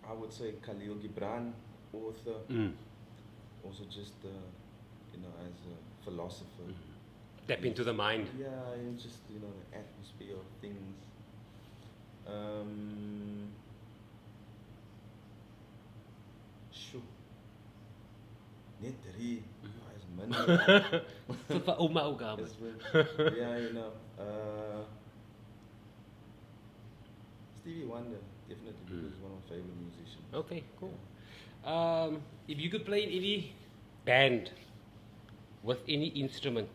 I would say Khalil Gibran, author, also just as a philosopher. Tap into the mind. Yeah, and just the atmosphere of things. Sjoe. Net 3. Is min. Tot vir ouma ook aan. Yeah, you know. Stevie Wonder, definitely, because he's one of my favorite musicians. Okay, cool. If you could play in any band with any instrument,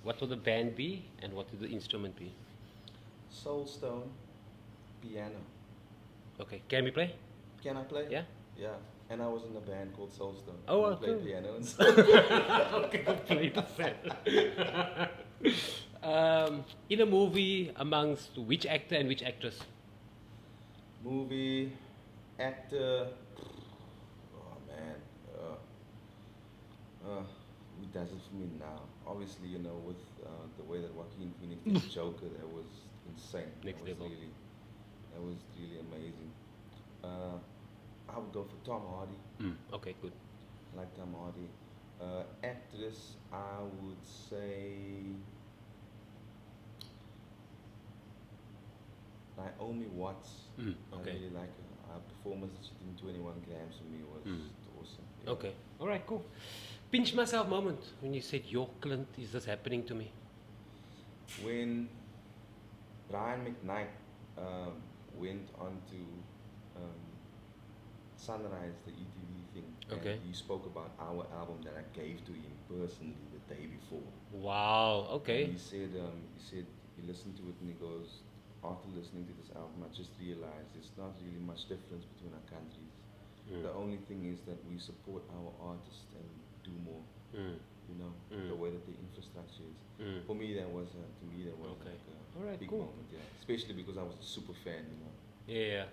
what would the band be and what would the instrument be? Soulstone, piano. Okay, can we play? Can I play? Yeah? Yeah. And I was in a band called Soulstone. Oh, we played cool. piano and Okay, we'll play the set. In a movie, amongst which actor and which actress? Movie, actor. Oh man. Who does it for me now? Obviously, you know, with the way that Joaquin Phoenix did Joker, that was insane. Next level. That was really amazing. I would go for Tom Hardy. Okay, good. I like Tom Hardy. Actress, I would say Naomi Watts. Okay. I really like her. Her performance that she did in 21 Grams for me was awesome. Yeah. Okay. All right, cool. Pinch myself moment when you said, "Yo, Clint, is this happening to me?" When Brian McKnight went on to Sunrise, the ETV thing, Okay. and he spoke about our album that I gave to him personally the day before. Wow. Okay. And he said he listened to it and he goes, after listening to this album, I just realized there's not really much difference between our countries. The only thing is that we support our artists and do more. You know, the way that the infrastructure is. For me, that was Okay. like a Alright, big cool. moment. Yeah, especially because I was a super fan. You know. Yeah.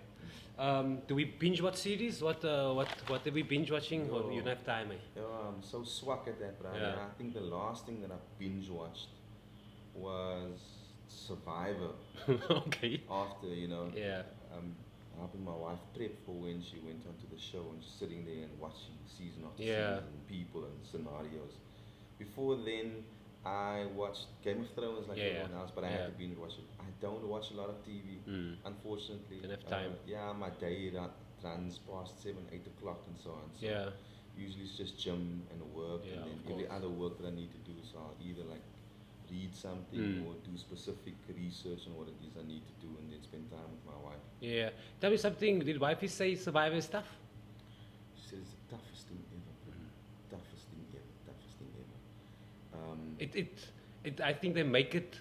Do we binge watch series? What did we binge watching? Or you don't have time, eh? Yeah, I'm so swak at that, bro. Yeah. I think the last thing that I binge watched was Survivor. Okay. After, you know, Yeah. helping my wife prep for when she went onto the show and just sitting there and watching season after Yeah. season, people and scenarios. Before then, I watched Game of Thrones like everyone else, but I had to binge watch it. I don't watch a lot of TV, unfortunately. Don't have time. My day runs past 7, 8 o'clock and so on. So Yeah. usually it's just gym and work, Yeah, and then of every course. other work that I need to do. So I'll either like read something or do specific research on what it is I need to do, and then spend time with my wife. Yeah. Tell me something. Did wifey say Survivor is tough? She said it's the toughest thing ever, bro. Toughest thing ever. Toughest thing ever. I think they make it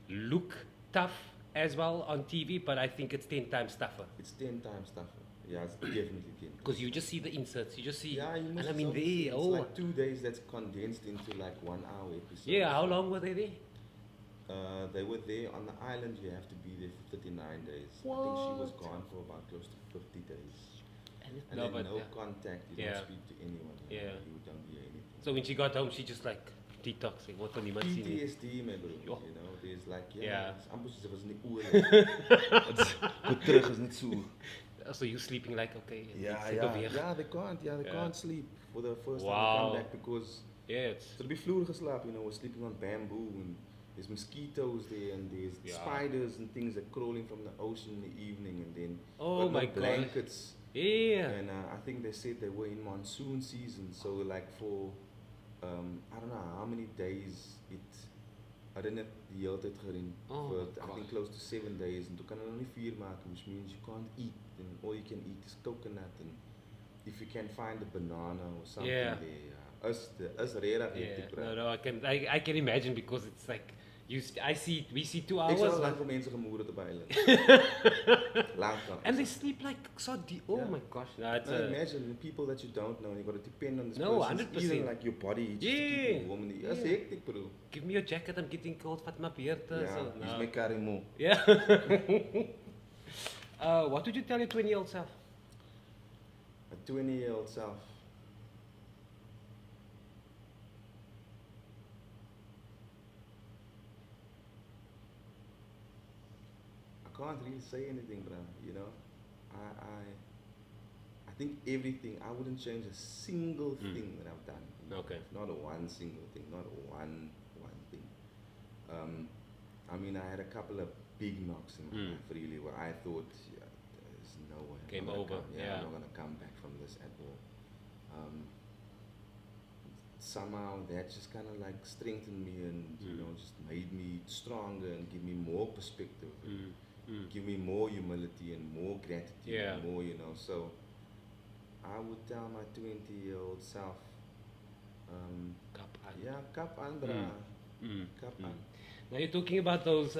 look tough as well on TV, but I think it's 10 times tougher. It's 10 times tougher. Yeah, it's definitely 10. Because you just see the inserts, you just see, Yeah, you must and I mean it's there, like 2 days that's condensed into like 1 hour episode. yeah. How long were they there? They were there on the island. You have to be there for 39 days. I think she was What? gone for about close to 50 days. And No, then but no yeah. contact. You Yeah. don't speak to anyone. You Yeah. know, you don't hear anything. So when she got home, she just like detoxing. What on niemand sien nie. PTSD, my bro. Jo. You know, there's like, Yeah. yeah, it's amper soos was in die oor. Goed terug is net so. So you sleeping like okay? Yeah, sit yeah, over here. yeah, they can't. Yeah, they Yeah. can't sleep for the first time Wow. they come back because Yeah, it's so be vloer geslaap, you know, we're sleeping on bamboo and there's mosquitoes there and there's Yeah. spiders and things that crawling from the ocean in the evening and then Oh got no my God. blankets. yeah. And I think they said they were in monsoon season, so like for I don't know how many days I didn't have the hele tyd gereën Oh for my I think close to 7 days and toe kan hulle nie vuur maak, which means you can't eat and all you can eat is coconut and if you can find a banana or something Yeah. there. Is regtig Yeah. hectic, bro. No, I can imagine because it's like we see 2 Ek hours. sal but- lank vir mense gemoer het op 'n eiland. Lank dan. And they sleep like so deep. Oh Yeah. my gosh. No, it's Now imagine the people that you don't know, you got to depend on this No, person's 100%. even like your body just to keep Yeah. you warm in the That's Yeah. hectic, bro. give me your jacket, I'm getting cold, vat my beard. Yeah, So, he's no. my karimo. Yeah. What would you tell your 20-year-old self? A 20-year-old self. I can't really say anything, bro. You know, I think everything. I wouldn't change a single thing that I've done. in my Okay. life. Not a one single thing. Not one thing. I mean, I had a couple of big knocks in my life, really, where I thought, yeah, there's no way. I'm Game gonna over, come- yeah. I'm not gonna come back from this at all. Um, Somehow that just kind of like strengthened me and you know just made me stronger and give me more perspective and give me more humility and more gratitude Yeah. and more, you know. So I would tell my 20-year-old self, Kap aan. yeah, kap aan, bra. Mm. Kap aan. Now you're talking about those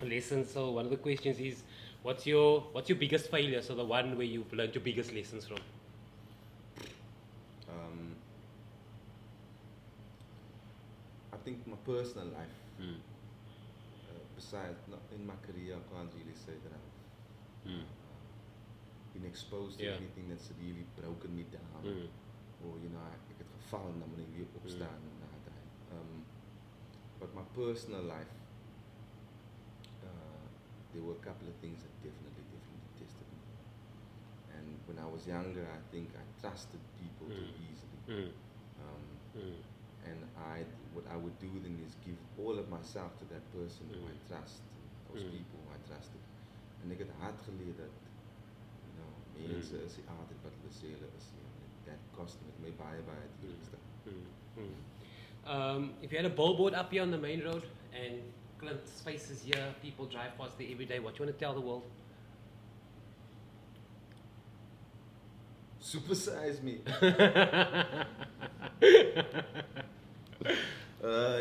lessons. So one of the questions is, what's your biggest failure? So the one where you've learned your biggest lessons from. I think my personal life, besides not in my career, I can't really say that I've been exposed to Yeah. anything that's really broken me down. Or you know, ek het geval en dan moet ek weer opstaan en na daai. But my personal life, there were a couple of things that definitely tested me. And when I was younger, I think I trusted people too easily. And what I would do then is give all of myself to that person who I trust, those people who I trusted. En ek het hard geleer dat, you know, mense is die altyd wat hulle sê hulle is. That cost me baie duurste. If you had a billboard up here on the main road and Clint's face is here, people drive past there every day, what do you want to tell the world? Supersize me.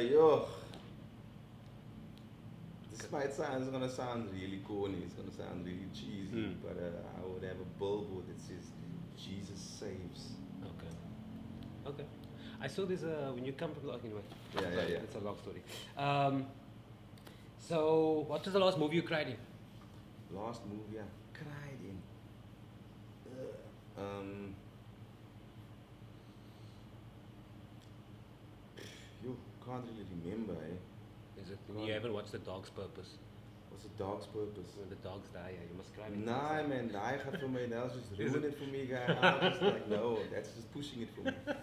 Yo. This might sound, it's gonna sound really corny, it's gonna sound really cheesy, but I would have a billboard that says Jesus saves. Okay. I saw this when you come from. Anyway. Yeah. It's a long story. So, what was the last movie you cried in? Last movie I cried in. You can't really remember, eh? Is it? You haven't watched The Dog's Purpose. What's a dog's purpose? When the dogs die, yeah, you must cry. Nah, man, die gaat voor mij, that was just ruining it for me, guy. I was just like, no, that's just pushing it for me. I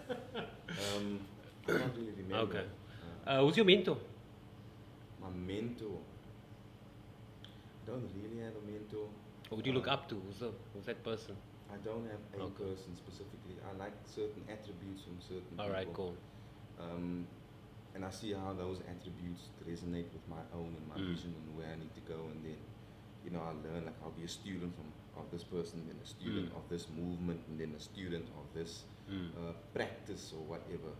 can't really remember. Okay. Who's your mentor? My mentor. I don't really have a mentor. Who do you look up to? Who's that person? I don't have a person specifically. I like certain attributes from certain people. Alright, cool. And I see how those attributes resonate with my own and my vision and where I need to go, and then, you know, I'll learn, like, I'll be a student of this person, then a student of this movement, and then a student of this practice or whatever.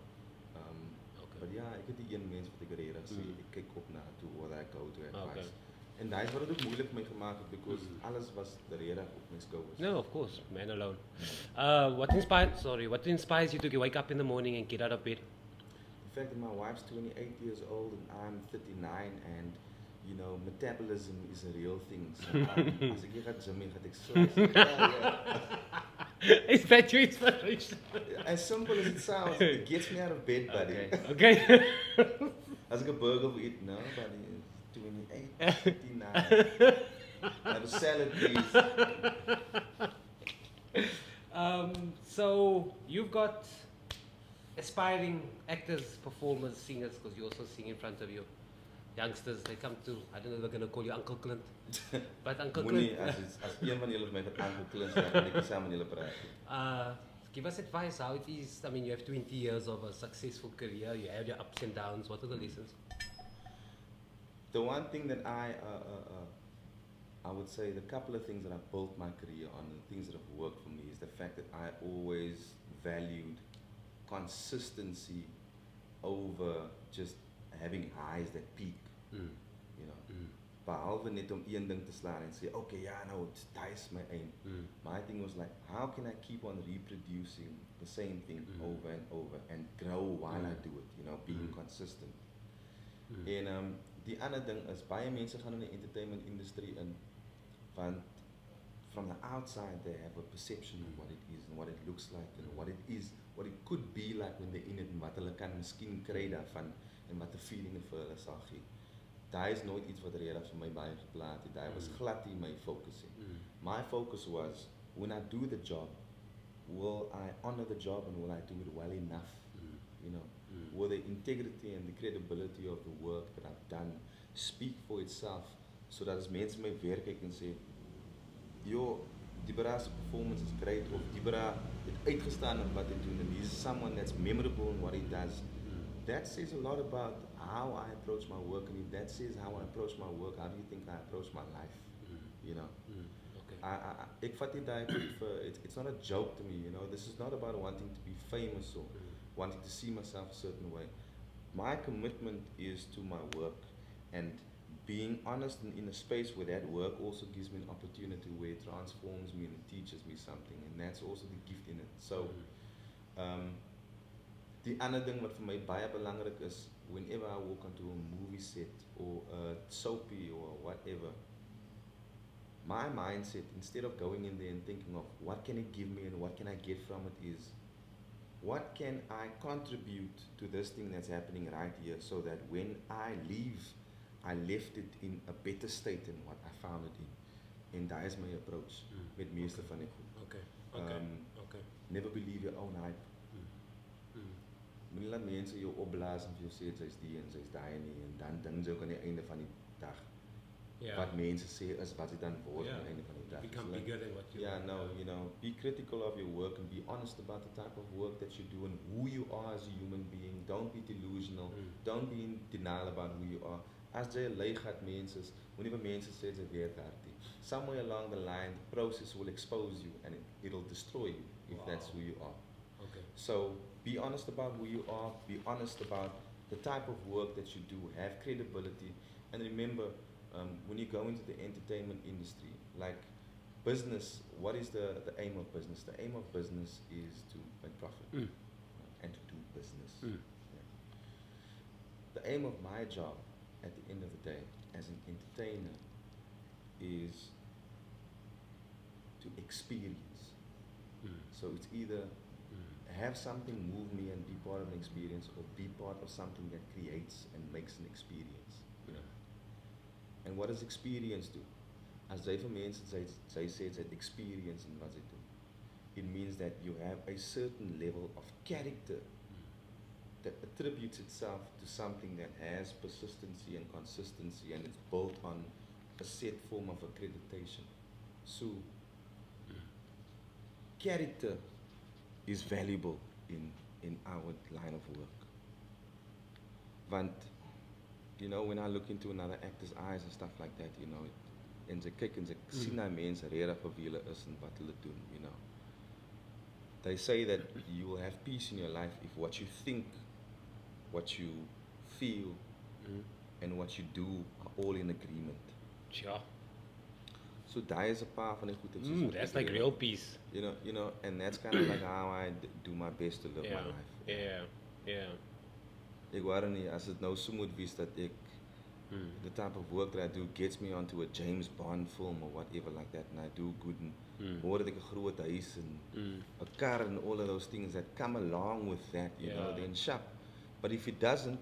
But yeah, ek het die een mens wat ek reg sê, ek kyk op na toe waar I go to advice. En daai is wat dit ook moeilik vir my gemaak het, because alles was reg op my skouers. No, of course, man alone. What inspires you to wake up in the morning and get out of bed? The fact that my wife's 28 years old and I'm 39, and you know, metabolism is a real thing. So as ek hier gaan gym, gaan ek slice. Is that your inspiration? As simple as it sounds, it gets me out of bed, buddy. Okay. As ek 'n burger wil eat, no, buddy, 28, 59. Have a salad, please. So you've got aspiring actors, performers, singers, because you also sing in front of your youngsters. They come to, I don't know if they're going to call you Uncle Clint, but Uncle Clint. As een van julle my met Uncle Clint sê, dan ek saam met julle praat. Give us advice how it is. I mean, you have 20 years of a successful career. You have your ups and downs. What are the lessons? The one thing that I would say, the couple of things that I built my career on, and things that have worked for me, is the fact that I always valued consistency over just having highs that peak. You know, behalve net om een ding te slaan en sê, okay, ja, nou, dat is my aim. My thing was like, how can I keep on reproducing the same thing over and over and grow while I do it, you know, being consistent. En die ander ding is, baie mense gaan in die entertainment industry in, want from the outside they have a perception of what it is and what it looks like and what it is, what it could be like when they're in it, en wat hulle kan miskien kry daarvan en wat 'n feeling vir hulle sal gee. Daai is nooit iets wat regtig vir my baie geplaat het. Daai was glad nie my focus nie. My focus was, when I do the job, will I honor the job and will I do it well enough? You know, will the integrity and the credibility of the work that I've done speak for itself, so dat as mense my werk kyk en sê, yo, Dibara's performance is great, of Dibara het uitgestaan in wat hy doen, and he's someone that's memorable in what he does. That says a lot about how I approach my work, and if that says how I approach my work, how do you think I approach my life? You know, Okay. ek vat nie daai goed vir, it's not a joke to me, you know. This is not about wanting to be famous or wanting to see myself a certain way. My commitment is to my work, and being honest in a space where that work also gives me an opportunity where it transforms me and it teaches me something, and that's also the gift in it. So, die ander ding wat vir my baie belangrik is, whenever I walk onto a movie set or a soapie or whatever, my mindset, instead of going in there and thinking of what can it give me and what can I get from it, is what can I contribute to this thing that's happening right here, so that when I leave, I left it in a better state than what I found it in. En daar is my approach met meeste van die goed. Okay. Never believe your own hype. Moenie laat mense jou opblaas en vir jou sê sy's die en sy's daai nie, en dan dink jy ook aan die einde van die dag. Wat mense sê is wat jy dan word aan die einde van die dag. Become bigger than what you no, you know, be critical of your work and be honest about the type of work that you do and who you are as a human being. Don't be delusional. Don't be in denial about who you are. As jy leeg gaat mense, moenie vir mense sê jy werk hard nie. Somewhere along the line, the process will expose you and it'll destroy you if that's who you are. Okay. So be honest about who you are, be honest about the type of work that you do, have credibility, and remember, when you go into the entertainment industry, like business, what is the aim of business? The aim of business is to make profit and to do business. Yeah. The aim of my job at the end of the day as an entertainer is to experience. So it's either have something move me and be part of an experience, or be part of something that creates and makes an experience. You know? And what does experience do? As jy vir mense sy sê it's experience in wat sy doen. It means that you have a certain level of character that attributes itself to something that has persistency and consistency, and it's built on a set form of accreditation. So, character is valuable in our line of work. Want, you know, when I look into another actor's eyes and stuff like that, you know, en sy kyk en sy sien na mense regtig vir wie hulle is en wat hulle doen, you know. They say that you will have peace in your life if what you think, what you feel, and what you do are all in agreement. Sure. So daai is 'n paar van die goed. That's like real peace. You know, and that's kind of like how I do my best to live my life. Yeah. Ek wou nie, as dit nou so moet wees dat ek, the type of work that I do gets me onto a James Bond film or whatever like that, and I do good, and hoor dat ek 'n groot huis en 'n kar and all of those things that come along with that, you know, then sharp. But if it doesn't,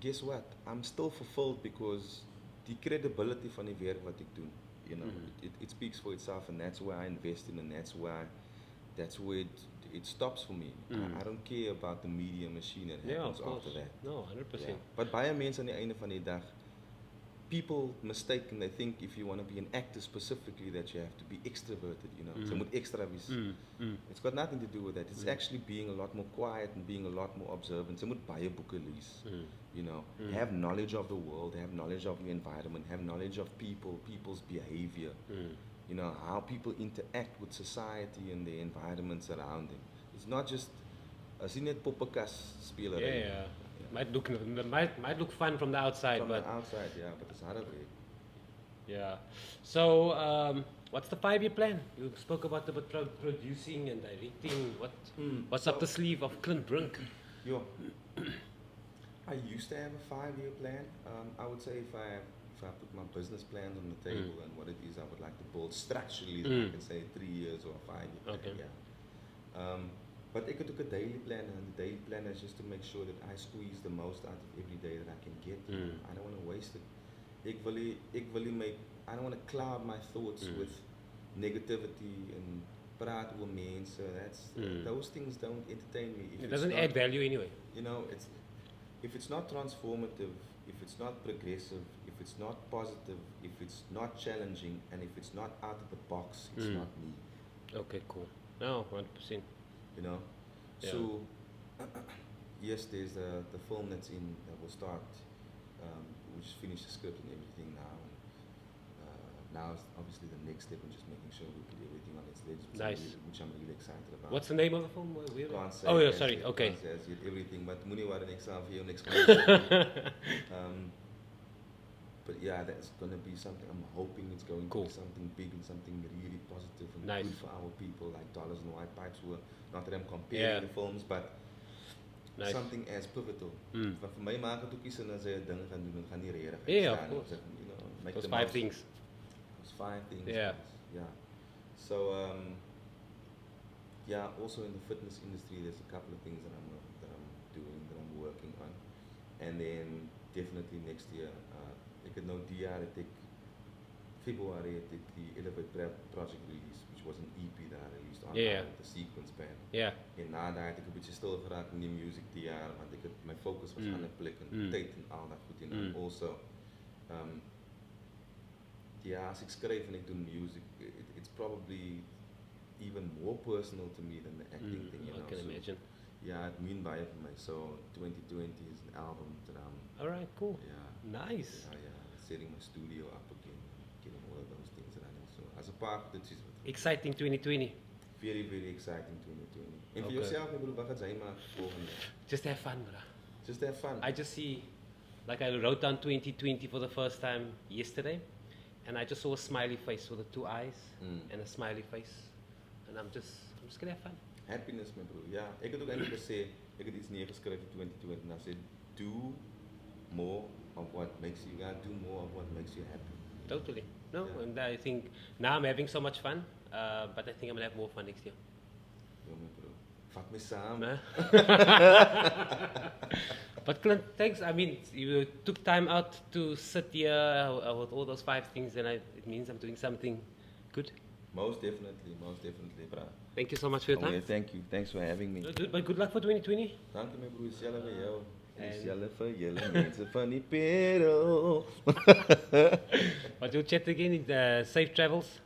guess what? I'm still fulfilled, because the credibility van die werk wat ek doen, you know, it speaks for itself, and that's where I invest in, and that's where it stops for me. I don't care about the media machine that happens after that. No, 100%. Yeah. But baie mense aan die einde van die dag, people mistake and they think if you want to be an actor specifically that you have to be extroverted, you know. So moet extra wees. It's got nothing to do with that. It's actually being a lot more quiet and being a lot more observant. So moet baie boeke lees. You know, have knowledge of the world, have knowledge of the environment, have knowledge of people's behavior. You know, how people interact with society and the environments around them. It's not just as in net poppekas speler. Yeah. Might look fun from the outside, From but the outside, yeah, but it's harder way. yeah. So, what's the 5-year plan? You spoke about the producing and directing. What's up the sleeve of Clint Brink? Yo, I used to have a 5-year plan. I would say if I put my business plans on the table and what it is I would like to build structurally, I can say 3 years or a 5-year plan. Okay. Yeah. But I could do a daily plan, and the daily plan is just to make sure that I squeeze the most out of every day that I can get. I don't want to waste it. I don't want to cloud my thoughts with negativity and praat oor mense. Those things don't entertain me. It doesn't add value anyway. You know, if it's not transformative, if it's not progressive, if it's not positive, if it's not challenging, and if it's not out of the box, it's not me. Okay, cool. No, 100%. You know. Yeah. So yes, there's the film that's in that will start. We just finished the script and everything now. Now is obviously the next step and just making sure we put everything on its legs, which I'm really excited about. What's the name of the film? Can't say oh yeah, sorry. Okay. Can't say as yet everything, but Muni war next time here next But yeah, that's gonna be something. I'm hoping it's going to be something big and something really positive and good for our people, like Dollars and White Pipes were. Not that I'm comparing the films, but something as pivotal. But for my maak het ook iets en as jy 'n ding gaan doen, dan gaan nie regtig Yeah, of course. You know, make those the 5 most. things. Those 5 things. Yeah. Yeah. So yeah, also in the fitness industry, there's a couple of things that I'm doing, that I'm working on, and then definitely next year, ek het nou die jaar het ek February het ek die Elevate project release, which was an EP that I released on the sequence band. Yeah. En na daai het ek 'n bietjie stil geraak in die music die jaar, want ek het my focus was aan 'n plek en tyd en al dat goed en also yeah, as ek skryf en ek doen music, it's probably even more personal to me than the acting thing, you know. I can imagine. Yeah, it mean by it for me. So 2020 is an album that I'm. All right, cool. Yeah. Nice. Yeah. Setting my studio up again, getting all of those things running. So as a part, that is exciting 2020. Very, very exciting 2020. And for yourself, ek bedoel, wat gaan jy maak volgende? Just have fun, bro. Just have fun. I just see, like I wrote down 2020 for the first time yesterday, and I just saw a smiley face with the 2 eyes and a smiley face, and I'm just gonna have fun. Happiness, my bro. Ja, ek het ook eintlik gesê, ek het iets neergeskryf vir 2020 en I said, do more of what makes you, do more of what makes you happy. Totally. No, and I think now I'm having so much fun, but I think I'm gonna have more fun next year. Ja, my bro. Vat my saam. But Clint, thanks. I mean, you took time out to sit here with all those 5 things, and it means I'm doing something good. Most definitely, bro. Thank you so much for your time. Yeah, thank you. Thanks for having me. But good luck for 2020. Dank je, my bro. Selfe vir jou. Selfe vir julle mense van die Paarl. But we'll chat again. Safe travels.